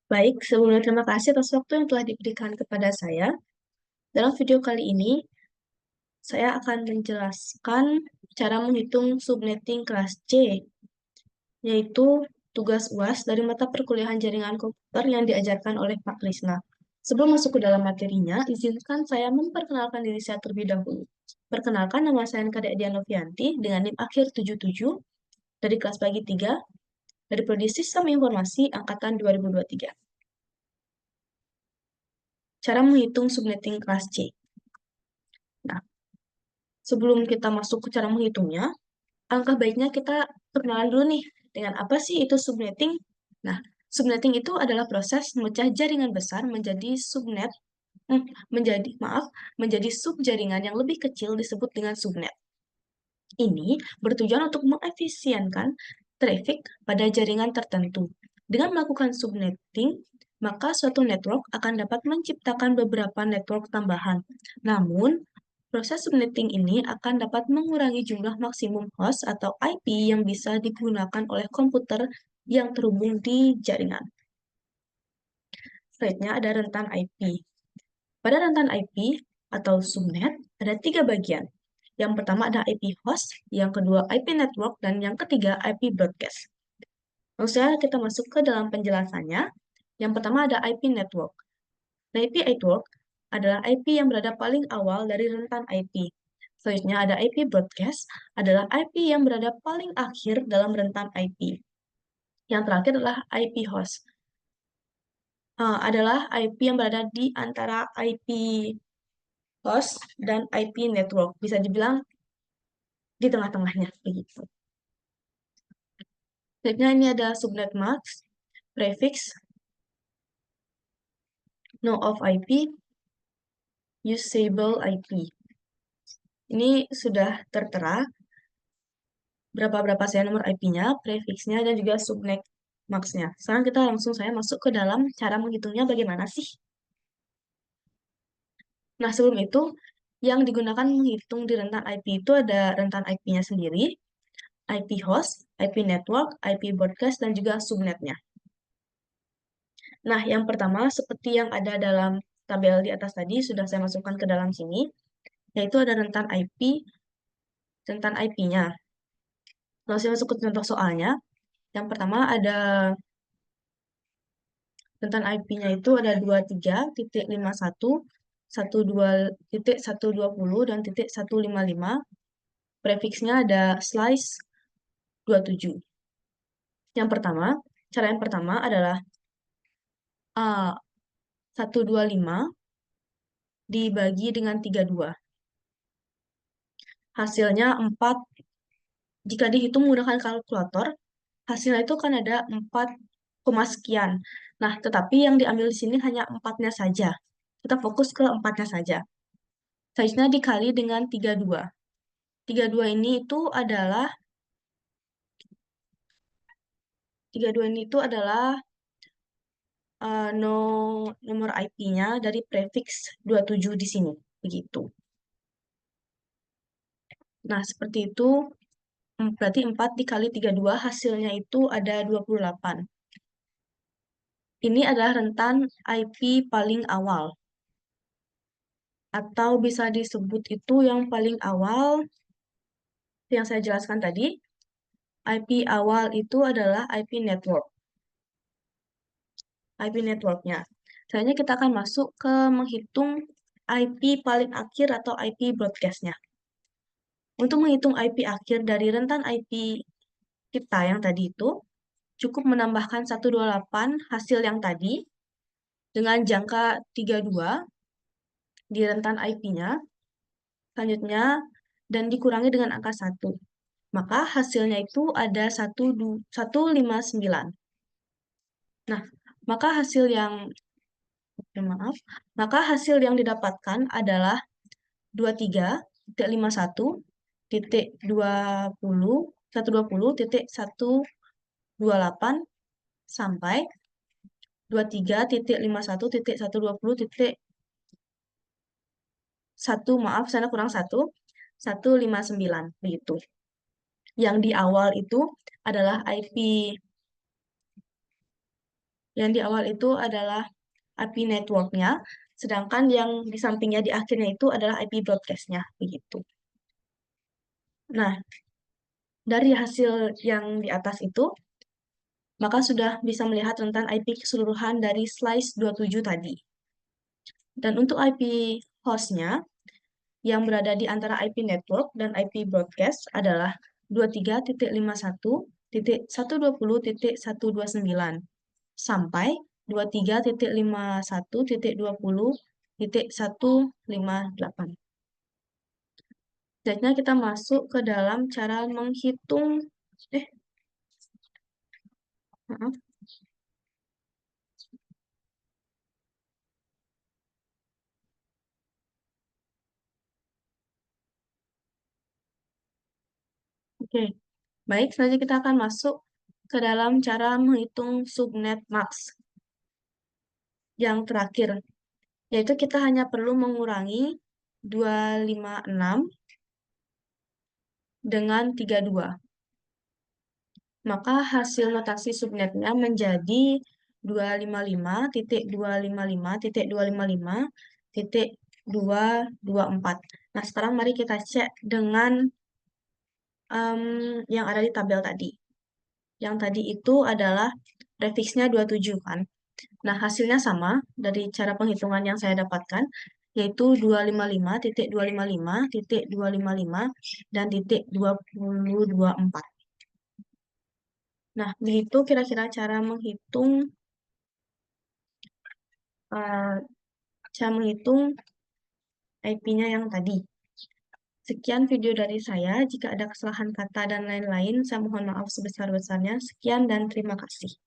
Baik, sebelumnya terima kasih atas waktu yang telah diberikan kepada saya. Dalam video kali ini, saya akan menjelaskan cara menghitung subnetting kelas C, yaitu tugas UAS dari mata perkuliahan jaringan komputer yang diajarkan oleh Pak Krisna. Sebelum masuk ke dalam materinya, izinkan saya memperkenalkan diri saya terlebih dahulu. Perkenalkan, nama saya Nkade Dianovianti dengan NIM akhir 77 dari kelas pagi 3 dari Prodi Sistem Informasi Angkatan 2023. Cara menghitung subnetting kelas C. Nah, sebelum kita masuk ke cara menghitungnya, alangkah baiknya kita perkenalan dulu nih dengan apa sih itu subnetting. Nah, subnetting itu adalah proses memecah jaringan besar menjadi subnet, menjadi subjaringan yang lebih kecil disebut dengan subnet. Ini bertujuan untuk mengefisienkan traffic pada jaringan tertentu. Dengan melakukan subnetting, maka suatu network akan dapat menciptakan beberapa network tambahan. Namun, proses subnetting ini akan dapat mengurangi jumlah maksimum host atau IP yang bisa digunakan oleh komputer yang terhubung di jaringan. Selanjutnya ada rentan IP. Pada rentan IP atau subnet, ada 3 bagian. Yang pertama ada IP host, yang kedua IP network, dan yang ketiga IP broadcast. Langsung kita masuk ke dalam penjelasannya. Yang pertama ada IP network. Nah, IP network adalah IP yang berada paling awal dari rentan IP. Selanjutnya ada IP broadcast, adalah IP yang berada paling akhir dalam rentan IP. Yang terakhir adalah IP host, adalah IP yang berada di antara IP host dan IP network. Bisa dibilang di tengah-tengahnya begitu. Selanjutnya ini ada subnet mask, prefix, no of IP, usable IP. Ini sudah tertera berapa saya nomor IP-nya, prefixnya, dan juga subnet max-nya. Sekarang kita langsung saya masuk ke dalam cara menghitungnya bagaimana sih. Nah, sebelum itu, yang digunakan menghitung di rentan IP itu ada rentan IP-nya sendiri, IP host, IP network, IP broadcast, dan juga subnetnya. Nah, yang pertama, seperti yang ada dalam tabel di atas tadi, sudah saya masukkan ke dalam sini, yaitu ada rentan IP-nya. Lalu saya masuk ke contoh soalnya. Yang pertama ada rentan IP-nya itu ada 23.51, 12.120, dan titik 155. Prefixnya ada slice 27. Cara yang pertama adalah A 125 dibagi dengan 32. Hasilnya 4. Jika dihitung menggunakan kalkulator, hasilnya itu kan ada 4, sekian. Nah, tetapi yang diambil di sini hanya 4-nya saja. Kita fokus ke 4-nya saja. Selanjutnya dikali dengan 32. 32 ini itu adalah 32 ini itu adalah nomor IP-nya dari prefix 27 di sini. Begitu. Nah, seperti itu. Berarti 4 dikali 32 hasilnya itu ada 28. Ini adalah rentan IP paling awal. Atau bisa disebut itu yang paling awal yang saya jelaskan tadi. IP awal itu adalah IP network. IP networknya. Selanjutnya kita akan masuk ke menghitung IP paling akhir atau IP broadcastnya. Untuk menghitung IP akhir dari rentan IP kita yang tadi itu, cukup menambahkan 128 hasil yang tadi dengan jangka 32 di rentan IP-nya, selanjutnya, dan dikurangi dengan angka 1. Maka hasilnya itu ada 159. Nah, maka hasil yang maaf, maka hasil yang didapatkan adalah 23.51.20.120.128 sampai 23.51.120.1 maaf, sana kurang 159 begitu. Yang di awal itu adalah IP Yang di awal itu adalah IP network-nya, sedangkan yang di sampingnya di akhirnya itu adalah IP broadcast-nya, begitu. Nah, dari hasil yang di atas itu, maka sudah bisa melihat tentang IP keseluruhan dari slice 27 tadi. Dan untuk IP host-nya, yang berada di antara IP network dan IP broadcast adalah 23.51.120.129 sampai 23.51.20.158. Selanjutnya kita masuk ke dalam cara menghitung maaf. Oke. Baik, selanjutnya kita akan masuk ke dalam cara menghitung subnet max yang terakhir, yaitu kita hanya perlu mengurangi 256 dengan 32. Maka hasil notasi subnetnya menjadi 255.255.255.224. Nah, sekarang mari kita cek dengan yang ada di tabel tadi. Yang tadi itu adalah prefixnya 27 kan. Nah, hasilnya sama dari cara penghitungan yang saya dapatkan, yaitu 255.255.255 dan titik 2024. Nah, begitu kira-kira uh, cara menghitung IP-nya yang tadi. Sekian video dari saya. Jika ada kesalahan kata dan lain-lain, saya mohon maaf sebesar-besarnya. Sekian dan terima kasih.